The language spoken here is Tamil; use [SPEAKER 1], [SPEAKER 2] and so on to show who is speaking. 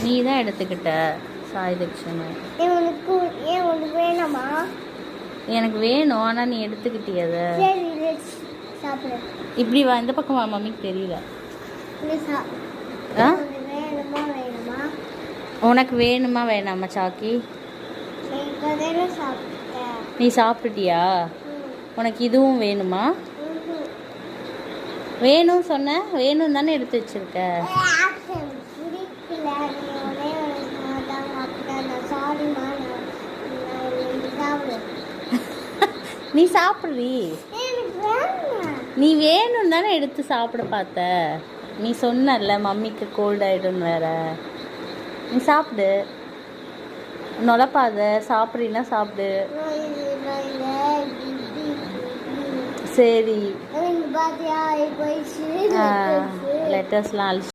[SPEAKER 1] நீ தான் எடுத்துக்கிட்ட சாய் தட்சணை.
[SPEAKER 2] உனக்கு வேணுமா?
[SPEAKER 1] எனக்கு வேணும், ஆனால் நீ எடுத்துக்கிட்டிய அதை.
[SPEAKER 2] சாப்பிடு.
[SPEAKER 1] இப்படி வா, இந்த பக்கம் வா, மம்மிக்கு தெரியல. உனக்கு வேணுமா வேணாமா சாக்கி? நீ சாப்பிட்டுட்டியா? உனக்கு இதுவும் வேணுமா? வேணும் சொன்ன, வேணும் தானே எடுத்து வச்சிருக்க. நீ சாப்பிட்றீ, நீ வேணும் தானே எடுத்து சாப்பிட பார்த்த. நீ சொன்னல மம்மிக்கு கோல்ட் ஆகிடும்னு வேற. நீ சாப்பிடு, நுழப்பாத. சாப்பிட்றீன்னா சாப்பிடு. சரி, லெட்டர்ஸ்லாம் அழிச்சு